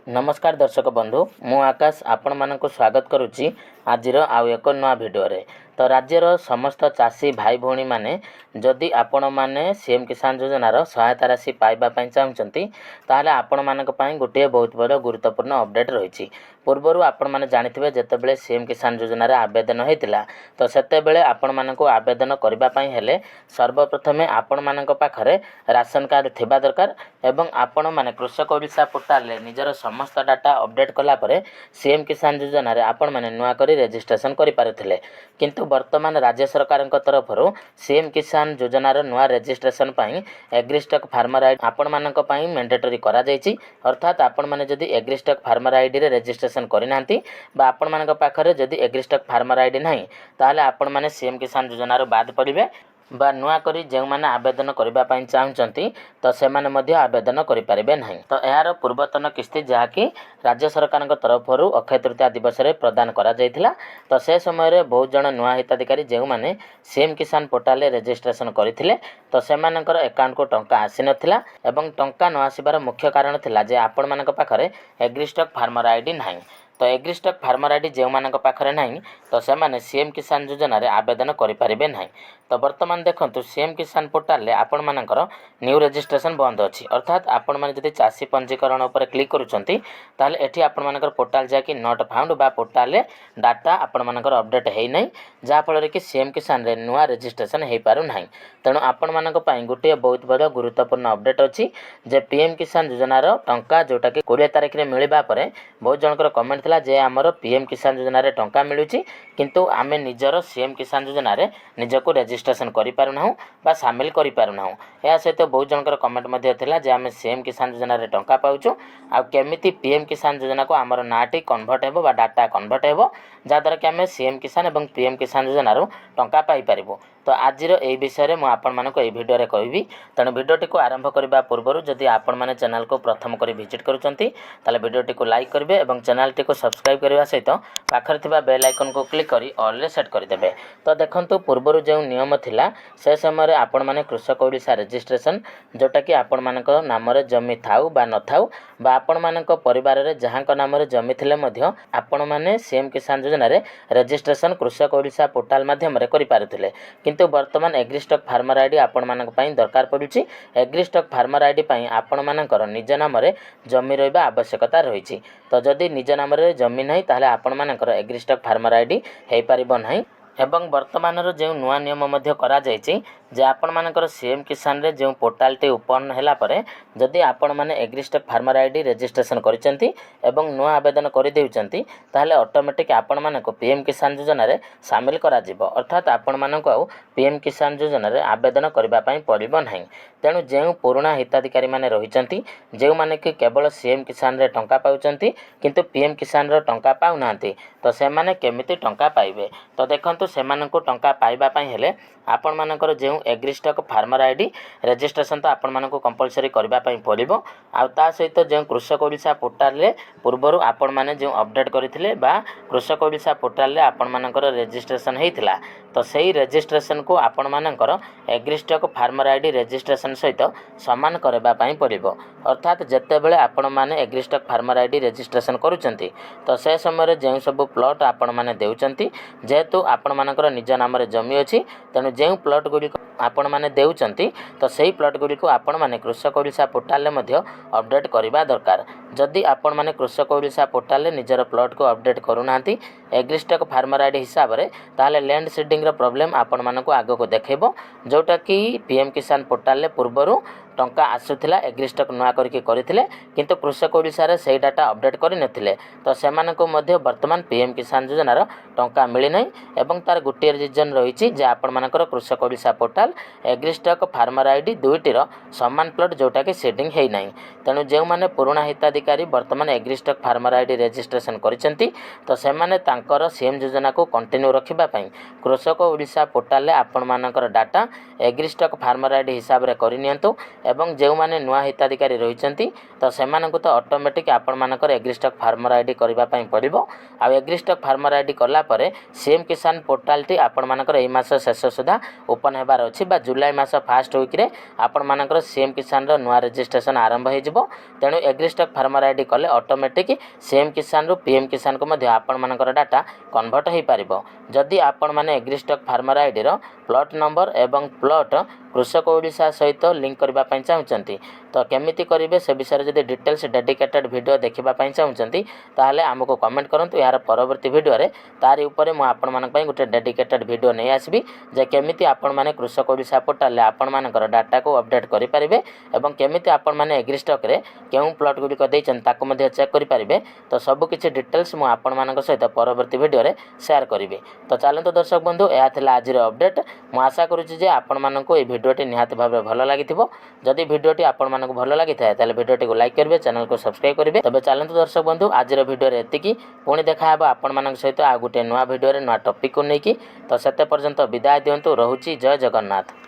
नमस्कार दर्शक बंधु मु आकाश आपण मानक स्वागत करुच्ची आजिर आउ एक नवा भिडियो रे। तो राज्यर समस्त चाषी भाई भौणी माने जदि आपण माने सीएम किसान योजनार सहायता राशि पाइबा पई चाहुचंती ताहले आपण मानक पई गोटे बहुत बड़ गुरुत्वपूर्ण अपडेट रहिछि। पूर्वरु आपण माने जानिथिबे जेतेबेले सीएम किसान योजना रे आवेदन हेतिला तो सेतेबेले आपण मानक आवेदन करबा पई हेले सर्वप्रथमे आपण मानक पाखरे राशन कार्ड थिबा दरकार एवं आपण माने कृषक ओडिशा पोर्टल रे निजर समस्त डाटा अपडेट कला परे सीएम किसान योजना रे आपण माने नुआ करी रजिस्ट्रेशन करि पारुथिले। किंतु वर्तमान राज्य सरकार तरफ सीएम किसान योजनार नुआ रजिस्ट्रेशन पई एग्रीस्टक फार्मर आईडी आपण मानक पई मैंडेटरी करा जायछि। अर्थात आपण माने जदि एग्रीस्टक फार्मर आईडी रे रजिस्ट्रेशन करिनांती बा आपण मानक पाखरे जदि एग्रीस्टक फार्मर आईडी नाही ताले आपण माने सीएम किसान योजनार बाद पड़िबे बा नुआ करी जो मैंने आवेदन करने चाहती तो से आवेदन करें ना। तो यार पूर्वतन किस्ती जहाँकि राज्य सरकार तरफ अक्षय तृतीया दिवस में प्रदान करा जायथिला। तो से समय बहुत जन नुआ हिताधिकारी जो मैंने सीएम किसान पोर्टल रजिस्ट्रेशन करते तो से अकाउंट को टंका आसी नाला एवं टंका न आसबार मुख्य कारण थिला जे आपण मानक पाखरे एग्रीस्टक फार्मर आईडी नाही। तो एग्रीस्टक फार्मर आईडी जो मानक पाखरे नाही तो से माने सीएम किसान योजना रे आवेदन करें ना। तो वर्तमान देखंतु सीएम किसान पोर्टल रे आपण मानकर न्यू रजिस्ट्रेशन बंद अछि। अर्थात आपण माने जदि चाषी पंजीकरण उपर क्लिक करूछंती ताले एठी आपण मानकर पोर्टल जाकी नॉट फाउंड बा पोर्टल रे डाटा आपण मानकर अपडेट हेई नै जा फल रे कि सीएम किसान रे नुआ रजिस्ट्रेशन हेई पारु नाही। तेणु आपण मानक पई गोटे बहुत बड़ गुरुत्वपूर्ण अपडेट अछि जे पीएम किसान योजना रो टंका जोटा कि 20 तारिख रे मिलिबा परे बहुत जनकर कमेंट थिला जे हमर पीएम किसान योजना रे टंका मिलुची किंतु आमे निजर सीएम किसान योजना रे निजको रजिस्ट्रेशन करि पारु नाहु बा शामिल करि पारु नाहु। या सहित बहुत जनकर कमेंट मध्ये थिला जे आमे सीएम किसान योजना रे टंका पाउछु आ केमिति पीएम किसान योजना को हमर नाटी कन्वर्ट हेबो बा डाटा कन्वर्ट हेबो जा द्वारा कि आमे सीएम किसान एवं पीएम किसान योजना रो टंका पाई पारिबो। तो आजिर ए विषय में आपण मानक ए भिडियो रे कहबी। तेणु भिडियोटी को आरंभ करबा पूर्व जदि आपण माने चैनल को प्रथम करी विजिट करूचंती ताले भिडियोटी को लाइक करिवे एवं चैनल टी को सब्सक्राइब करबा सहित पाखर थिबा बेल आइकन को क्लिक करी ऑल रे सेट कर देबे। तो देखंतु पूर्व जो नियम थिला से समय आपण माने कृषक ओडिशा रजिस्ट्रेशन जोटा कि आपण मानक नाम रे जमी थाउ बा न थाउ बा आपण मानक परिवार रे जहां नाम रे जमी थिले मध्य आपण माने सीएम किसान योजना रे रजिस्ट्रेशन कृषक ओडिशा पोर्टल माध्यम रे करि पारुथिले। किंतु वर्तमान एग्रीस्टक फार्मर आईडी आपण मानक पई दरकार पडुची। एग्रीस्टक फार्मर आईडी पई आपण मानकर निज नाम रे जमी रहबा आवश्यकता रहिछि। तो जदि निज नाम रे जमी नाही ताले आपण मानकर एग्रीस्टक फार्मर आईडी हेई पारिबो नाही। एवं वर्तमान जो नुआ नियम मध्य करा जायछि जे आपण मानकर सीएम किसान रे जो पोर्टल टे ओपन हैला परे जदि आपण माने एग्रीस्टक फार्मर आईडी रजिस्ट्रेशन करिसेंती एवं नुआ आवेदन करि देउचंती ताले ऑटोमेटिक आपण मानको पीएम किसान योजना रे शामिल करा जिवो। अर्थात आपण मानको आ पीएम किसान योजना रे आवेदन करबा पई पड़िबो नाही। तेणु जो पुराना हिताधिकारी माने रहिचंती जे माने कि केवल सीएम किसान रे टंका पाउचंती किंतु पीएम किसान रो टंका पाउ नांती तो से माने केमिति टंका पाइबे। तो देखंतु से मानको टंका पाइबा पई हेले आपण मानकर जो एग्रीस्टक फार्मर आईडी रजिस्ट्रेशन तो आपण मानको कंपलसरी करबा पई पड़िबो। आ ता सहित जो कृषक ओडिशा पोर्टल रे पूर्वरु आपण माने जो अपडेट करिथिले बा कृषक ओडिशा पोर्टल रे आपण मानकर रजिस्ट्रेशन हेइथिला तो सही रजिस्ट्रेशन को आपण मानकर एग्रीस्टक फार्मर आईडी रजिस्ट्रेशन सहित समान करबा पई पड़िबो। अर्थात जत्ते बेले आपण माने एग्रीस्टक फार्मर आईडी रजिस्ट्रेशन करूचंती तो से समय जो सब प्लॉट आपण माने देउचंती जेहेतु आपण मानकर निज नाम रे जमी अछि तेणु जो प्लॉट गुडी आपण माने देउचंती तो सही प्लॉट गुडी को आपण माने कृषक ओडिशा पोर्टल रे मध्य अपडेट करबा दरकार। जदि आपण माने कृषक ओडिशा पोर्टल रे निजर प्लॉट को अपडेट करूनांती एग्रीस्टक फार्मर आईडी हिसाब रे ताले लैंड सीडिंग रो प्रॉब्लम आपण मानको आगो को देखेबो जोटा कि पीएम किसान पोर्टल रे पूर्वरु टंका आसुथिला एग्रीस्टक नुआ करके करथिले किंतु कृषक ओडिशा रे सेही डाटा अपडेट करि नथिले तो सेमानको मध्य वर्तमान पीएम किसान योजना रो टंका मिली नै एवं तार गुटे रीजन रहिछि जे आपण मानकर कृषक ओडिशा पोर्टल एग्रीस्टक फार्मर आईडी दुईटी रो समान प्लॉट जोटा कि सेटिंग हेई नै। तेणु जो माने पुराना हिताधिकारी वर्तमान एग्रीस्टक फार्मर आईडी रजिस्ट्रेशन करिसेंती तो से माने तांकर सीएम योजना को कंटिन्यू रखिबा पई कृषक ओडिशा पोर्टल रे आपण मानकर डाटा एग्रीस्टक फार्मर आईडी हिसाब रे करि नियंतु ଏବଂ ଯେଉଁମାନେ ନୂଆ ହିତାଧିକାରୀ ରହିଛନ୍ତି ତ ସେମାନଙ୍କୁ ତ ଅଟୋମେଟିକ୍ ଆପଣମାନଙ୍କର ଏଗ୍ରିଷ୍ଟକ୍ ଫାର୍ମର ଆଇଡି କରିବା ପାଇଁ ପଡ଼ିବ। ଆଉ ଏଗ୍ରିଷ୍ଟକ୍ ଫାର୍ମର ଆଇଡି କଲା ପରେ ସିଏମ୍ କିଷାନ ପୋର୍ଟାଲଟି ଆପଣମାନଙ୍କର ଏହି ମାସ ଶେଷ ସୁଦ୍ଧା ଓପନ୍ ହେବାର ଅଛି ବା ଜୁଲାଇ ମାସ ଫାର୍ଷ୍ଟ ୱିକ୍ରେ ଆପଣମାନଙ୍କର ସିଏମ୍ କିଷାନର ନୂଆ ରେଜିଷ୍ଟ୍ରେସନ୍ ଆରମ୍ଭ ହୋଇଯିବ। ତେଣୁ ଏଗ୍ରିଷ୍ଟକ୍ ଫାର୍ମର ଆଇଡି କଲେ ଅଟୋମେଟିକ୍ ସିଏମ୍ କିଷାନରୁ ପିଏମ୍ କିଷାନକୁ ମଧ୍ୟ ଆପଣମାନଙ୍କର ଡାଟା କନଭର୍ଟ ହୋଇପାରିବ। ଯଦି ଆପଣମାନେ ଏଗ୍ରିଷ୍ଟକ୍ ଫାର୍ମର ଆଇଡିର ପ୍ଲଟ୍ ନମ୍ବର ଏବଂ ପ୍ଲଟ୍ କୃଷକ ଓଡ଼ିଶା ସହିତ ଲିଙ୍କ୍ କରିବା ପାଇଁ ଚାହୁଁଛନ୍ତି ତ କେମିତି କରିବେ ସେ ବିଷୟରେ ଯଦି ଡିଟେଲ୍ସ ଡେଡିକେଟେଡ୍ ଭିଡ଼ିଓ ଦେଖିବା ପାଇଁ ଚାହୁଁଛନ୍ତି ତାହେଲେ ଆମକୁ କମେଣ୍ଟ କରନ୍ତୁ। ଏହାର ପରବର୍ତ୍ତୀ ଭିଡ଼ିଓରେ ତାରି ଉପରେ ମୁଁ ଆପଣମାନଙ୍କ ପାଇଁ ଗୋଟେ ଡେଡିକେଟେଡ୍ ଭିଡ଼ିଓ ନେଇ ଆସିବି ଯେ କେମିତି ଆପଣମାନେ କୃଷକ ଓଡ଼ିଶା ପୋର୍ଟାଲରେ ଆପଣମାନଙ୍କର ଡାଟାକୁ ଅପଡେଟ୍ କରିପାରିବେ ଏବଂ କେମିତି ଆପଣମାନେ ଏଗ୍ରିଷ୍ଟକ୍ରେ କେଉଁ ପ୍ଲଟ୍ ଗୁଡ଼ିକ ଦେଇଛନ୍ତି ତାକୁ ମଧ୍ୟ ଚେକ୍ କରିପାରିବେ। ତ ସବୁକିଛି ଡିଟେଲ୍ସ ମୁଁ ଆପଣମାନଙ୍କ ସହିତ ପରବର୍ତ୍ତୀ ଭିଡ଼ିଓରେ ସେୟାର କରିବି। ତ ଚାଲନ୍ତୁ ଦର୍ଶକ ବନ୍ଧୁ, ଏହା ଥିଲା ଆଜିର ଅପଡେଟ୍। ମୁଁ ଆଶା କରୁଛି ଯେ ଆପଣମାନଙ୍କୁ ଏହି ଭିଡ଼ିଓଟି ନିହାତି ଭାବେ ଭଲ ଲାଗିଥିବ। ଯଦି ଭିଡ଼ିଓଟି ଆପଣମାନଙ୍କୁ ଭଲ ଲାଗିଥାଏ ତାହେଲେ ଭିଡ଼ିଓଟିକୁ ଲାଇକ୍ କରିବେ, ଚ୍ୟାନେଲକୁ ସବସ୍କ୍ରାଇବ୍ କରିବେ। ତେବେ ଚାଲନ୍ତୁ ଦର୍ଶକ ବନ୍ଧୁ, ଆଜିର ଭିଡ଼ିଓରେ ଏତିକି। ପୁଣି ଦେଖା ହେବ ଆପଣମାନଙ୍କ ସହିତ ଆଉ ଗୋଟେ ନୂଆ ଭିଡ଼ିଓରେ ନୂଆ ଟପିକ୍କୁ ନେଇକି। ତ ସେତେ ପର୍ଯ୍ୟନ୍ତ ବିଦାୟ ଦିଅନ୍ତୁ। ରହୁଛି ଜୟ ଜଗନ୍ନାଥ।